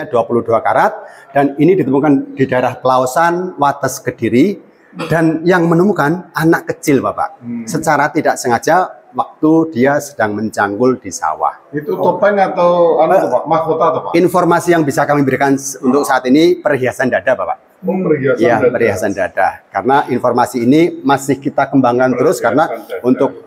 22 karat dan ini ditemukan di daerah Pelausan, Wates, Kediri, dan yang menemukan anak kecil Bapak. Secara tidak sengaja waktu dia sedang mencangkul di sawah. Itu topeng atau mahkota atau Pak? Informasi yang bisa kami berikan untuk saat ini perhiasan dada Bapak. Perhiasan Ya, dada. perhiasan dada. Karena informasi ini masih kita kembangkan terus karena untuk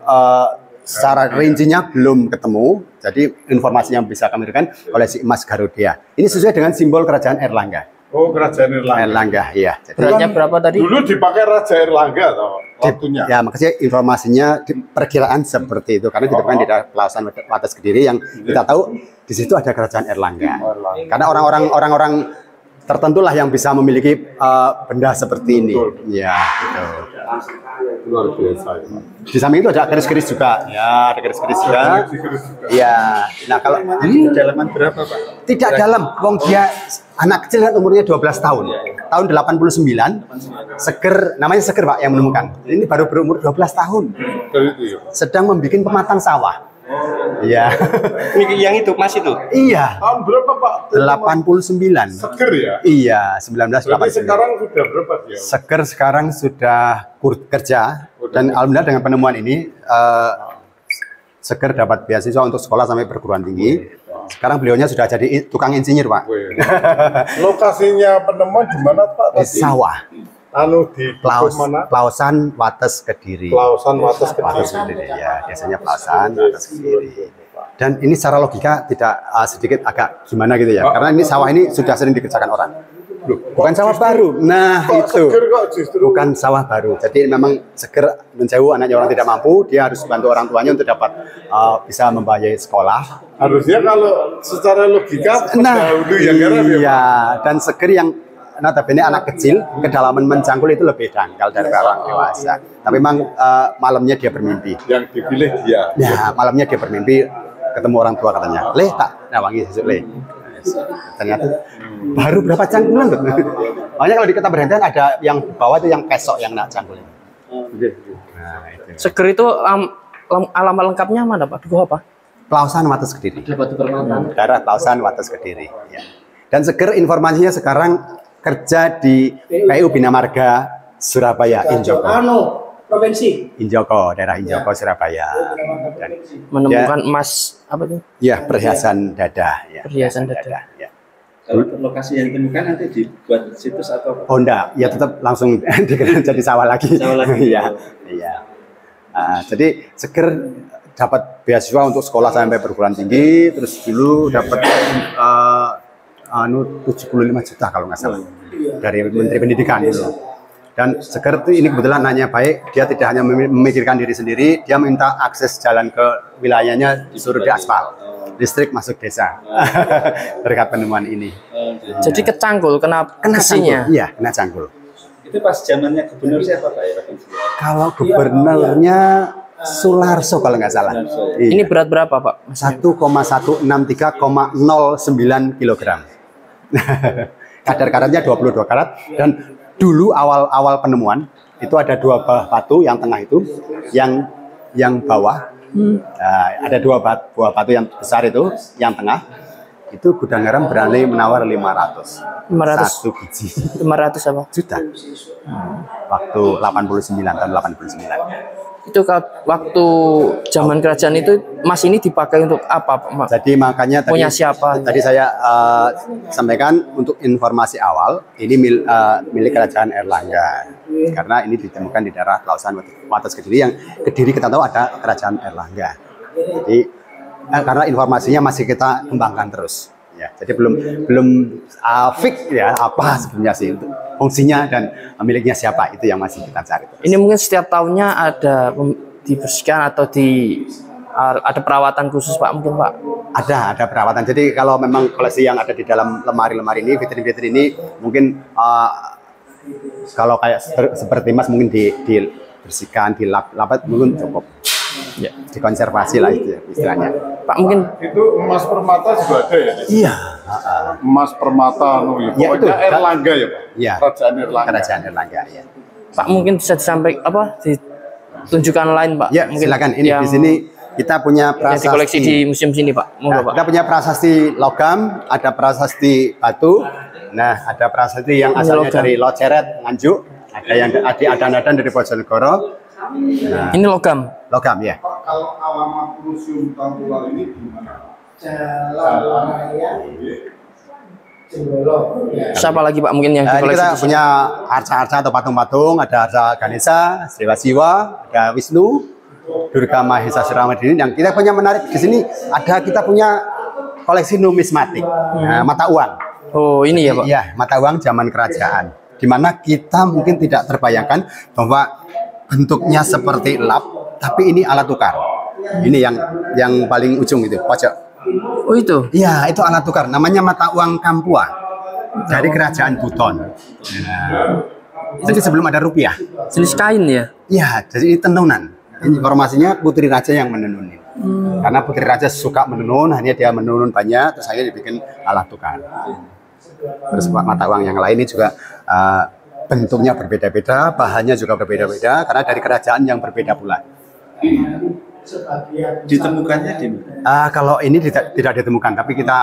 secara rincinya belum ketemu. Jadi informasi yang bisa kami berikan oleh si Mas Garudia. Ini sesuai dengan simbol kerajaan Erlangga. Oh, kerajaan Erlangga. Erlangga, iya. Jadi, Beratnya berapa tadi? Dulu dipakai Raja Erlangga atau waktunya? ya, makanya informasinya perkiraan seperti itu karena ditemukan di daerah Pelausan, Wates, Kediri yang kita tahu di situ ada kerajaan Erlangga. Karena orang-orang tertentulah yang bisa memiliki benda seperti ini. Ya, gitu. Luar biasa. Di samping itu ada keris-keris juga. Ya, ada keris-keris juga. Iya. Nah, kalau Kedalaman berapa Pak? tidak dalam, wong dia anak kecil kan umurnya 12 tahun. Tahun 89, Seger, namanya Seger Pak yang menemukan. Ini baru berumur 12 tahun. Dari itu ya? Sedang membuat pematang sawah. Iya. Yang itu Mas itu? Iya. Tahun berapa Pak? 89. Seger ya? Iya, Berarti 1989. sekarang sudah berapa dia? Seger sekarang sudah kerja dan alhamdulillah dengan penemuan ini Seger dapat beasiswa untuk sekolah sampai perguruan tinggi. Sekarang beliaunya sudah jadi tukang insinyur Pak. Lokasinya penemuan di mana Pak? Di sawah. Di mana? Pelausan, Wates, Kediri. Pelausan, Wates, Wates, Kediri. Kediri ya, biasanya Pelausan, Wates, Kediri. Dan ini secara logika tidak sedikit agak gimana gitu ya, karena ini sawah ini sudah sering dikerjakan orang. Bukan sawah baru. Nah, itu. Seger kok justru. Bukan sawah baru. Jadi memang Seger menjauh anaknya orang tidak mampu, dia harus bantu orang tuanya untuk dapat bisa membiayai sekolah. Harusnya kalau secara logika Nah, pendahulu yang garap ya Pak? iya, dan Seger yang notabene anak kecil, kedalaman mencangkul itu lebih dangkal dari orang dewasa. Tapi memang malamnya dia bermimpi. Yang dipilih dia. Ya, malamnya dia bermimpi ketemu orang tua katanya. Leh tak, nawangi sesuk leh. Ternyata baru berapa cangkulan tuh. Makanya kalau di kota Berhentian ada yang bawah itu yang kesok yang nak cangkulin. Nah, itu. Seger itu alamat lengkapnya mana Pak? Dukuh apa? Pelausan, Wates, Kediri. Batu Permata. Daerah Pelausan, Wates, Kediri. Ya. Dan Seger informasinya sekarang kerja di PU Bina Marga Surabaya, Injoko. Provinsi. Injoko, daerah Injoko, Surabaya. Dan Menemukan emas apa itu? ya perhiasan dada. Ya, Perhiasan dada. Ya. Kalau lokasi yang ditemukan nanti dibuat situs atau Oh enggak, ya tetap langsung jadi sawah lagi. Sawah lagi. Iya, iya. Jadi Seger dapat beasiswa untuk sekolah sampai perguruan tinggi, terus dulu dapat 75 juta kalau nggak salah dari Menteri Pendidikan dulu. Dan Seger itu ini kebetulan nanya baik, dia tidak hanya memikirkan diri sendiri, dia minta akses jalan ke wilayahnya disuruh diaspal, listrik masuk desa berkat penemuan ini. Jadi kecangkul, kena besinya. Cangkul. Iya, kena cangkul. itu pas zamannya gubernur siapa Pak ya? Kalau gubernurnya Sularso kalau nggak salah. Ini berat berapa Pak? 1,163,09 kilogram. Kadar karatnya 22 karat dan dulu awal penemuan itu ada dua batu yang tengah itu, yang bawah ada dua buah batu yang besar itu, yang tengah itu Gudang Garam berani menawar 500 satu biji 500 apa? juta waktu 89 tahun 89. Itu waktu zaman kerajaan itu emas ini dipakai untuk apa Pak? Jadi makanya punya siapa? Tadi saya sampaikan untuk informasi awal ini milik kerajaan Erlangga karena ini ditemukan di daerah Pelausan Wates Kediri yang Kediri kita tahu ada kerajaan Erlangga. Jadi karena informasinya masih kita kembangkan terus. Ya, jadi belum fix ya apa sebenarnya sih untuk fungsinya dan miliknya siapa itu yang masih kita cari terus. Ini mungkin setiap tahunnya ada dibersihkan atau ada perawatan khusus Pak mungkin Pak? Ada perawatan. Jadi kalau memang koleksi yang ada di dalam lemari-lemari ini, vitrin-vitrin ini mungkin kalau kayak seperti Mas mungkin dibersihkan, dilap mungkin cukup. Ya, dikonservasi lah itu istilahnya. Pak mungkin itu emas permata juga ada ya? Iya. Emas permata, ya, itu Erlangga ya Pak? Iya. Kerajaan Erlangga. Kerajaan Erlangga ya. Pak mungkin bisa disampaikan ditunjukkan lain Pak? Ya mungkin silakan ini di sini kita punya yang dikoleksi di museum sini Pak. Monggo Nah, Pak. kita punya prasasti logam, ada prasasti batu, nah ada prasasti yang asalnya logam. dari Loceret, Nganjuk, ada yang ada nadan dari Bojonegoro. Nah, Ini logam. logam ya. Kalau alamat museum Tampulan ini di mana? Jalan Raya Jenggolo. Siapa lagi Pak mungkin yang Nah, ini dikoleksi kita di sini? punya arca-arca atau patung-patung, ada arca Ganesha, Dewa Siwa, ada Wisnu, Durga Mahesa Suramadini. Yang kita punya menarik di sini kita punya koleksi numismatik, nah, mata uang. Oh, ini ya Pak. Iya, mata uang zaman kerajaan. Di mana kita mungkin tidak terbayangkan bahwa bentuknya seperti lap, tapi ini alat tukar. Ini yang paling ujung itu, pojok. Oh itu. Iya, itu alat tukar. Namanya mata uang Kampua dari kerajaan Buton. Nah, itu sebelum ada rupiah. Jenis kain ya. Iya, jadi ini tenunan. Informasinya putri raja yang menenunin. Karena putri raja suka menenun, hanya dia menenun banyak, terus akhirnya dibikin alat tukar. Terus mata uang yang lain ini juga bentuknya berbeda-beda, bahannya juga berbeda-beda, karena dari kerajaan yang berbeda pula. Ditemukannya di mana? Kalau ini tidak ditemukan, tapi kita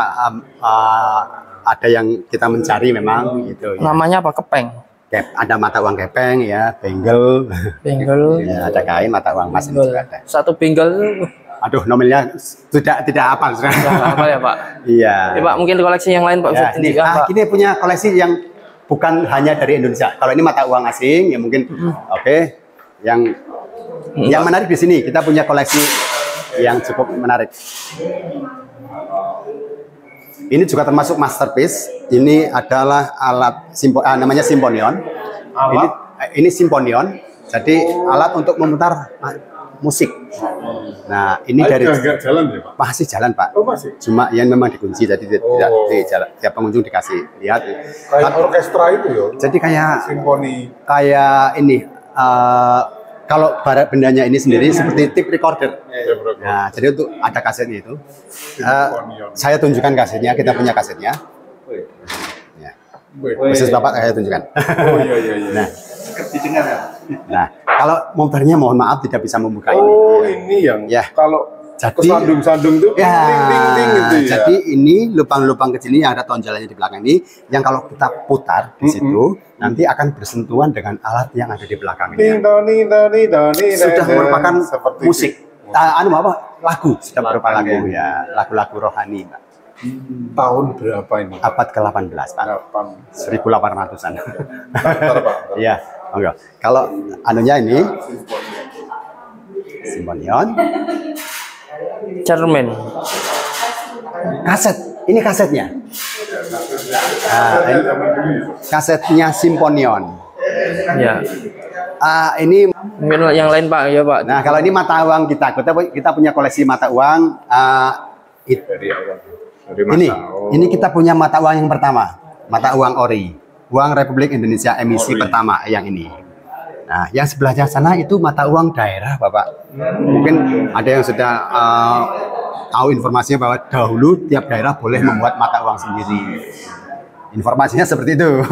ada yang kita mencari memang gitu. Ya. Namanya apa? Kepeng. Ada mata uang kepeng ya, benggel, Benggel. ya, ada kain mata uang emas ini juga ada. Satu benggel. Aduh, nominalnya tidak apa sudah. Apa ya Pak? Iya. Ya Pak, mungkin koleksi yang lain Pak bisa Ya, ini, tunjukkan Pak. ini punya koleksi yang bukan hanya dari Indonesia. Kalau ini mata uang asing, ya mungkin oke. Yang menarik di sini kita punya koleksi yang cukup menarik. Ini juga termasuk masterpiece. Ini adalah alat namanya simponion. Ini simponion. Jadi alat untuk memutar musik. Nah, ini dari nggak jalan ya Pak? masih jalan Pak. Oh masih? Cuma yang memang dikunci, jadi tiap pengunjung dikasih lihat. Kayak orkestra itu ya? Jadi Simfoni. kayak ini kalau bendanya ini sendiri seperti tape recorder. Nah, jadi untuk ada kasetnya itu. Saya tunjukkan kasetnya, kita punya kasetnya. Ya. Khusus Bapak saya tunjukkan. Oh iya. Nah, Didengar ya? nah, kalau motornya mohon maaf tidak bisa membuka ini. Oh ini yang Ya. kalau Jadi- kesandung-sandung tuh Ya, ting gitu ya. jadi ini lubang-lubang kecil ini ada tonjolannya di belakang ini, yang kalau kita putar di situ nanti akan bersentuhan dengan alat yang ada di belakang ini. Ting doni Sudah merupakan seperti musik, itu. lagu, sudah berupa lagu ya, lagu-lagu rohani, Pak. Tahun berapa ini? Abad ke-18, Pak. 1800-an. Bentar, Pak. Iya, enggak. Kalau anunya ini simponion, Cermin. kaset. Ini kasetnya. Nah, ini kasetnya simponion. Ya. Ini Mungkin yang lain Pak, ya Pak. nah kalau ini mata uang kita punya koleksi mata uang. Ini kita punya mata uang yang pertama, mata uang ori, uang Republik Indonesia emisi pertama yang ini. Nah, yang sebelahnya sana itu mata uang daerah, Bapak. Mungkin ada yang sudah tahu informasinya bahwa dahulu tiap daerah boleh membuat mata uang sendiri. Informasinya seperti itu.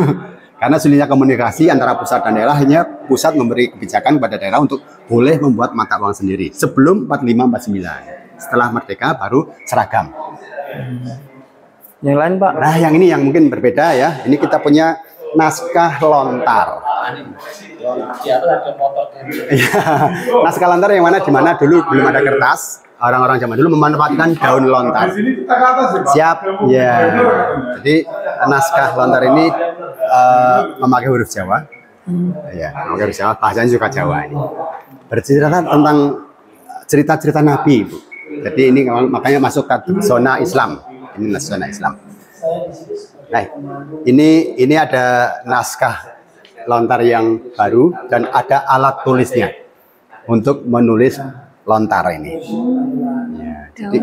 Karena sulitnya komunikasi antara pusat dan daerah, hanya pusat memberi kebijakan kepada daerah untuk boleh membuat mata uang sendiri. Sebelum 45-49. Setelah merdeka baru seragam. Yang lain Pak. Nah, yang ini yang mungkin berbeda ya. Ini kita punya naskah lontar. Iya, naskah lontar yang mana di mana dulu belum ada kertas. Orang-orang zaman dulu memanfaatkan daun lontar. Di sini kita ke atas ya Pak? Siap, ya. Jadi naskah lontar ini memakai huruf Jawa. Ya, memakai huruf Jawa. Bahasanya juga Jawa ini. Bercerita tentang cerita-cerita Nabi, Bu. Jadi ini makanya masuk ke zona Islam. Ini zona Islam. Nah, ini ada naskah lontar yang baru dan ada alat tulisnya untuk menulis lontar ini. Ya, jadi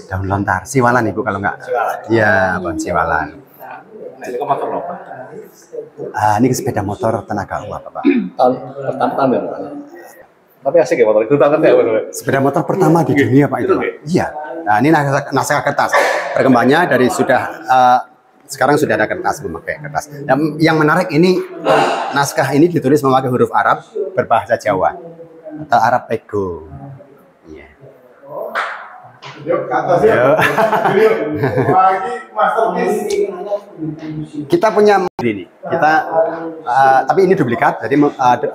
daun lontar, siwalan Ibu kalau enggak. Iya, Bang, siwalan. Ini sepeda motor tenaga uap, Pak. Tahun pertama ya Pak? Tapi asik ya motor itu tangan ya Pak? Sepeda motor pertama di dunia, Pak, itu. Pak. Iya. Nah, ini naskah kertas. Perkembangannya dari sekarang sudah ada kertas, memakai kertas. Yang menarik ini naskah ini ditulis memakai huruf Arab berbahasa Jawa atau Arab Pego. Iya. Yuk, ke atas ya. Yuk. Wah, ini masterpiece. Kita punya ini. Kita tapi ini duplikat, jadi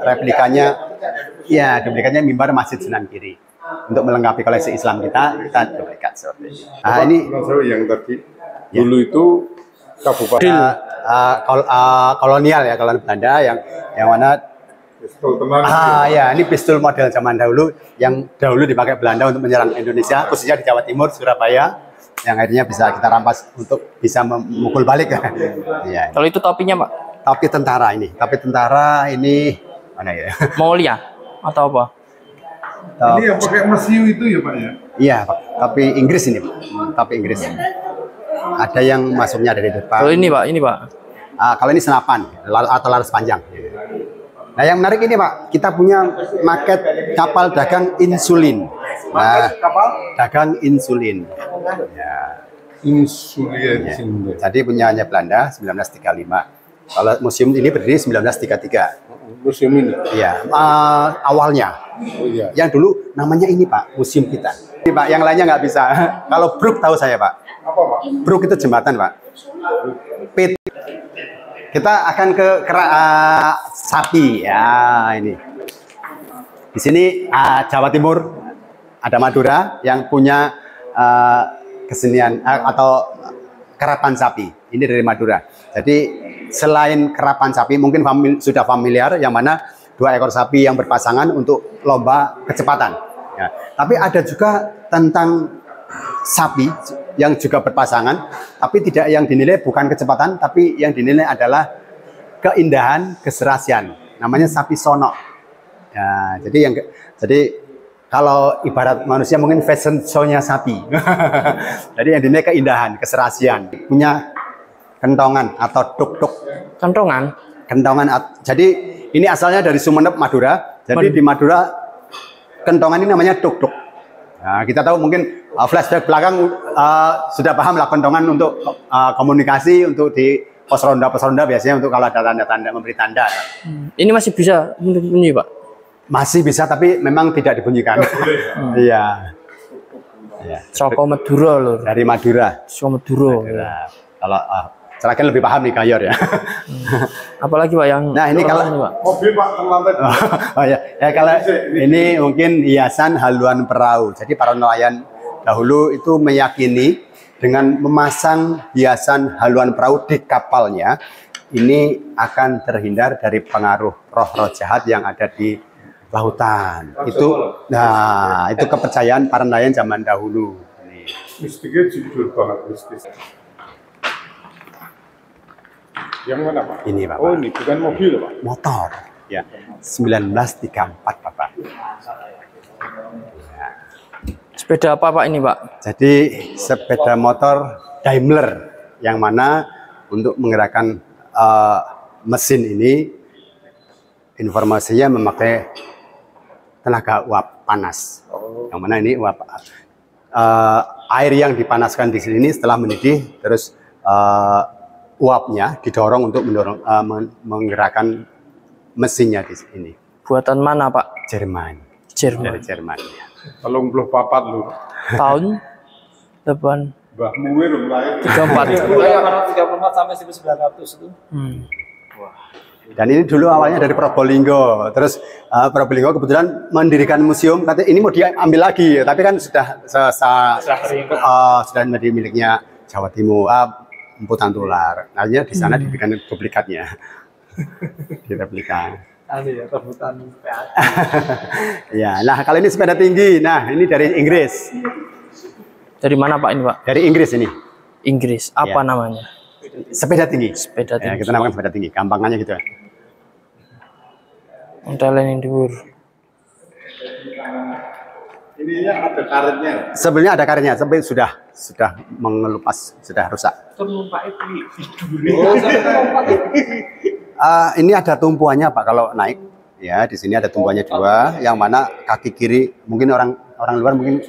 replikanya ya duplikatnya mimbar Masjid Sunan Giri. Untuk melengkapi koleksi Islam kita duplikat seperti ini. Nah, ini yang tadi dulu itu kabupaten kolonial ya, kolonial Belanda yang mana ya ini pistol model zaman dahulu yang dahulu dipakai Belanda untuk menyerang Indonesia, khususnya di Jawa Timur, Surabaya, yang akhirnya bisa kita rampas untuk bisa memukul balik. Ya. Kalau itu topinya, Pak? Topi tentara ini, mana ya? Mongolia atau apa? Ini yang pakai mesiu itu ya Pak ya? Iya Pak, tapi Inggris ini Pak, tapi Inggris. Ada yang masuknya dari depan. Kalau ini Pak, kalau ini senapan atau laras panjang. Nah yang menarik ini Pak, kita punya maket kapal dagang insulin. Nah, Kapal? dagang insulin. Ya. Insulin. Ya. Jadi punyanya Belanda 1935. Kalau museum ini berdiri 1933. Museum ini? Iya, awalnya. Oh iya. Yang dulu namanya ini Pak, museum kita. Ini Pak, yang lainnya nggak bisa. Kalau Brook tahu saya Pak. Apa Pak? Brook itu jembatan Pak. Pit. Kita akan ke sapi ya ini. Di sini Jawa Timur ada Madura yang punya kesenian atau kerapan sapi. Ini dari Madura. Jadi selain kerapan sapi mungkin sudah familiar yang mana 2 ekor sapi yang berpasangan untuk lomba kecepatan. Ya. Tapi ada juga tentang sapi yang juga berpasangan, tapi tidak yang dinilai bukan kecepatan, tapi yang dinilai adalah keindahan, keserasian. Namanya sapi sono. Ya, jadi kalau ibarat manusia mungkin fashion show-nya sapi. Jadi yang dinilai keindahan, keserasian. Punya kentongan atau tuk-tuk. kentongan. Jadi ini asalnya dari Sumeneb, Madura. Jadi di Madura kentongan ini namanya tuk-tuk. Nah, kita tahu mungkin flashback belakang sudah paham lah kentongan untuk komunikasi, untuk di pos ronda biasanya untuk kalau ada tanda-tanda memberi tanda. Ini masih bisa bunyi Pak? Masih bisa tapi memang tidak dibunyikan. Iya. Soko Madura loh. Dari Madura. Soko Madura. Nah, kalau Seragen lebih paham nih Gayor ya. Apalagi Pak yang nah ini kalau Pak? Mobil Pak terlambat. oh ya, kalau ini mungkin hiasan haluan perahu. Jadi para nelayan dahulu itu meyakini dengan memasang hiasan haluan perahu di kapalnya ini akan terhindar dari pengaruh roh-roh jahat yang ada di lautan. Itu kepercayaan para nelayan zaman dahulu. Mistiknya jujur banget mistis. Yang mana Pak? Ini Bapak. Oh ini bukan mobil Pak? Motor. Ya, 1934 Bapak. Sepeda apa Pak ini Pak? Jadi sepeda motor Daimler yang mana untuk menggerakkan mesin ini informasinya memakai tenaga uap panas. Yang mana ini uap air yang dipanaskan di sini setelah mendidih terus uapnya didorong untuk menggerakkan mesinnya di sini. Buatan mana Pak? Jerman. Dari Jerman. Ya. Tolong belum papat lu. Tahun depan Mbah Muwir lahir 34. 34 sampai 1900 itu. Dan ini dulu awalnya dari Probolinggo. Terus Probolinggo kebetulan mendirikan museum. Katanya ini mau diambil lagi, tapi kan sudah menjadi miliknya Jawa Timur. Emputan Tular. Akhirnya di sana dibikin duplikatnya. Direplika. Ya, rebutan Ya, nah kalau ini sepeda tinggi. Nah, ini dari Inggris. Dari mana Pak ini Pak? Dari Inggris ini. Inggris. Apa Ya. namanya? Sepeda tinggi. Sepeda Ya, tinggi. kita namakan sepeda tinggi. Gampangannya gitu ya. Modelnya yang dhuwur. Ininya ada karetnya. Sebenarnya ada karetnya, tapi sudah mengelupas, sudah rusak. Ini ada tumpuannya Pak kalau naik. Ya, di sini ada tumpuannya 2, yang mana kaki kiri mungkin orang luar mungkin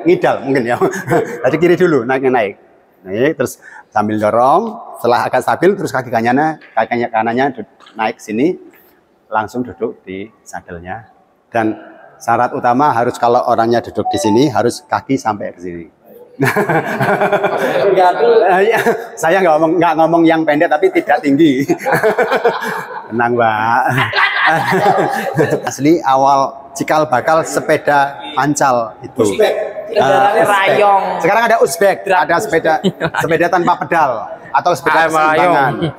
ngidal mungkin ya. Jadi kiri dulu naik, terus sambil dorong, setelah agak stabil terus kaki kanannya naik sini, langsung duduk di sadelnya dan Syarat utama harus kalau orangnya duduk di sini harus kaki sampai ke sini. Saya nggak ngomong yang pendek tapi tidak tinggi. Tenang, Mbak. Asli awal cikal bakal sepeda pancal itu. Rayong. Sekarang ada Uzbek, ada sepeda tanpa pedal atau sepeda keseimbangan.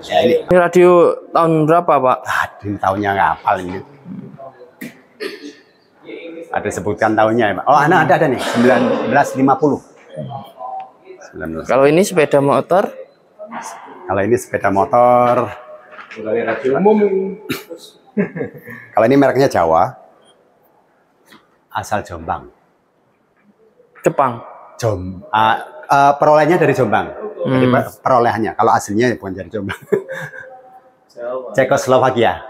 Ya, ini. Ini radio tahun berapa, Pak? Aduh, tahunnya nggak hafal ini. Ada sebutkan tahunnya ya, Pak. Oh, ada nih, 1950. 19. Kalau ini sepeda motor? Kalau ini sepeda motor. Radio umum. Kalau ini mereknya Jawa. Asal Jombang. Jepang. Perolehannya dari Jombang. Jadi perolehannya. Kalau aslinya bukan dari Jombang. Cekoslovakia.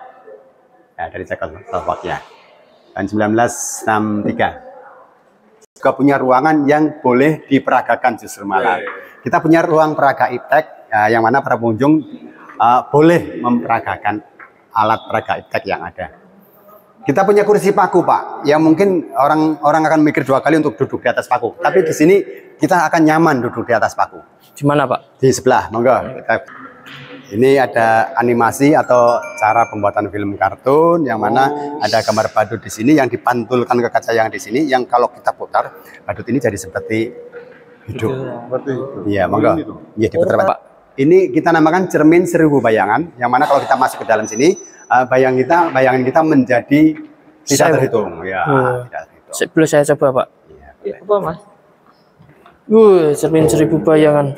Ya, dari Cekoslovakia. Tahun 1963. Juga punya ruangan yang boleh diperagakan justru malah. Kita punya ruang peraga iptek yang mana para pengunjung boleh memperagakan alat peraga iptek yang ada. Kita punya kursi paku, Pak, yang mungkin orang akan mikir 2 kali untuk duduk di atas paku. Tapi di sini kita akan nyaman duduk di atas paku. Di mana, Pak? Di sebelah, monggo. Ini ada animasi atau cara pembuatan film kartun yang mana ada gambar badut di sini yang dipantulkan ke kaca yang di sini, yang kalau kita putar badut ini jadi seperti hidup. Iya, monggo. Iya, diputar, Pak. Ini kita namakan cermin 1000 bayangan, yang mana kalau kita masuk ke dalam sini, bayangan kita menjadi tidak terhitung. Ya, tidak terhitung. Sebelum saya coba, Pak. Iya, Apa, Mas? Cermin 1000 bayangan.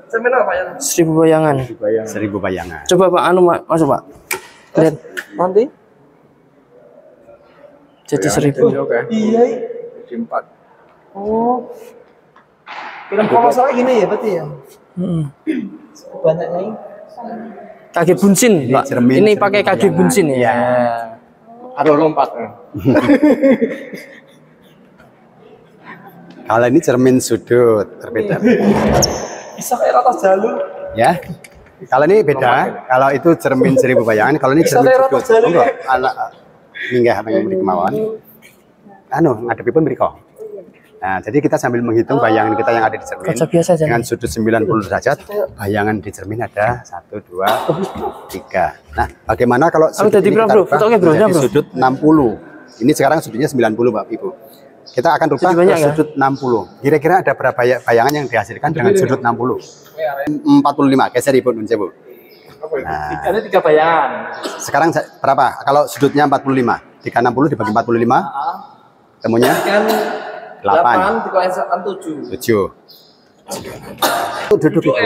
Cermin apa ya? 1000 bayangan. 1000 bayangan. Coba, Pak, masuk, Pak. Lihat. Nanti. Jadi 1000. Iya. Jadi 4. Oh. Film kalau salah gini ya berarti ya. Banyaknya ini. Kaki bunsin, Pak. cermin Ini pakai kaki bayangan. bunsin ya. Iya. Ada lompat. Kalau ini cermin sudut berbeda. Bisa kayak atas jalur. Ya. Kalau ini beda. Kalau itu cermin 1000 bayangan, kalau ini cermin sudut. Enggak, minggah yang kemauan. Ngadepipun mriko. Nah, jadi kita sambil menghitung bayangan kita yang ada di cermin. Kaca biasa aja. Dengan sudut 90 derajat, bayangan di cermin ada 1, 2, 3. Nah, bagaimana kalau sudut ini kita rubah menjadi sudut 60? Ini sekarang sudutnya 90, Pak Ibu. Kita akan rubah ke sudut 60. Kira-kira ada berapa bayangan yang dihasilkan dengan sudut 60? 45. Geser Ibu, nun Bu. Nah, Ada 3 bayangan. sekarang berapa? Kalau sudutnya 45, 360 dibagi 45, temunya 8. Dikualisakan 7. 7. Duduk itu.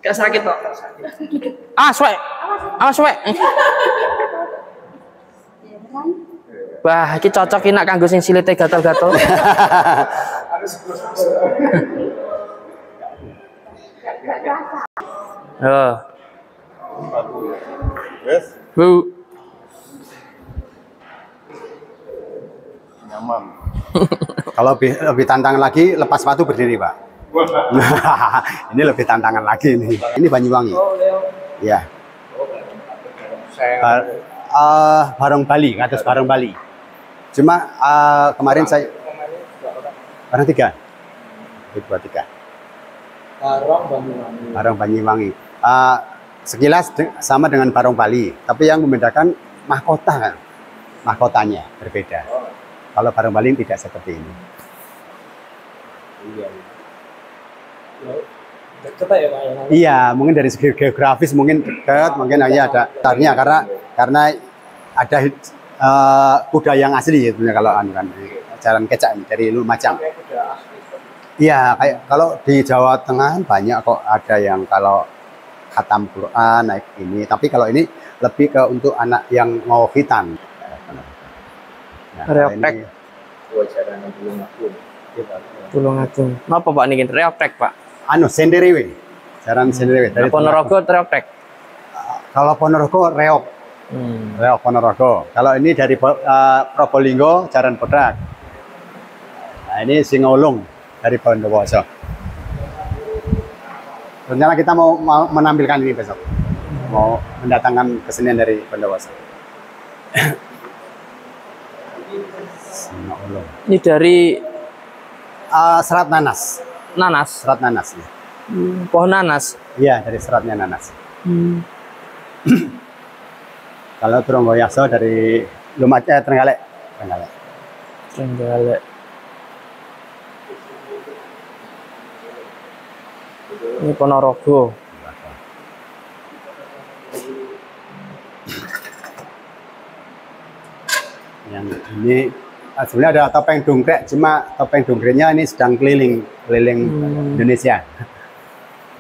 Gak sakit kok. Swek. Swek. Wah, ini cocok ini kanggo sing silite gatal-gatal. Yes. Bu. Nyaman. Kalau lebih tantangan lagi, lepas sepatu berdiri, Pak. Ini lebih tantangan lagi nih. Ini Banyuwangi. Ya. Barong Bali, atas Barong Bali. Cuma kemarin saya barang 3. 2, 3. Barong Banyuwangi. Sekilas sama dengan Barong Bali, tapi yang membedakan mahkota kan. Mahkotanya berbeda. Kalau Barong Bali tidak seperti ini. Iya, mungkin dari segi geografis mungkin dekat, mungkin hanya ada tarnya karena ada kuda yang asli ya kalau kan jalan kecak dari Lumajang. Iya, kayak kalau di Jawa Tengah banyak kok ada yang kalau khatam Quran naik ini, tapi kalau ini lebih ke untuk anak yang mau khitan. Nah, Reoptek. Tulungagung. Napa Pak niki reoptek, Pak? Senderewe. Jaran Senderewe dari Ponorogo reoptek. Kalau Ponorogo reok. Reok Ponorogo. Kalau ini dari Probolinggo Jaran Bodak. Nah, ini Singolung dari Bondowoso. Rencana kita mau menampilkan ini besok. Mau mendatangkan kesenian dari Bondowoso. Ini dari Serat nanas. nanas, Serat nanas. Ya. pohon nanas. Iya, dari seratnya nanas. Hmm. Kalau Tronggoyaso dari Lumajang, Trenggalek. Trenggalek. Trenggalek. Ini Ponorogo. Yang ini sebenarnya ada topeng dongkrek, cuma topeng dongkreknya ini sedang keliling Indonesia.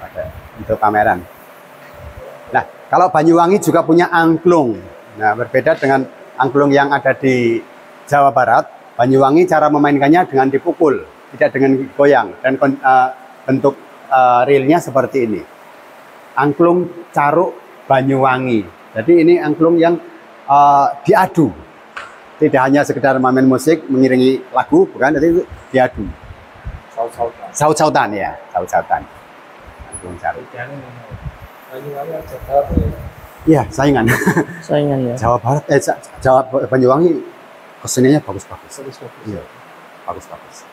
Ada untuk pameran. Nah, kalau Banyuwangi juga punya angklung. Nah, berbeda dengan angklung yang ada di Jawa Barat, Banyuwangi cara memainkannya dengan dipukul, tidak dengan goyang. Dan bentuk realnya seperti ini. Angklung Caruk Banyuwangi. Jadi ini angklung yang diadu. Tidak hanya sekedar main musik, mengiringi lagu, bukan, tapi diadu. Saut-sautan ya, saut-sautan. Angklung Caruk. Iya, saingan. Saingan ya. Jawa Barat, Jawa Banyuwangi keseniannya bagus-bagus. Iya, bagus-bagus.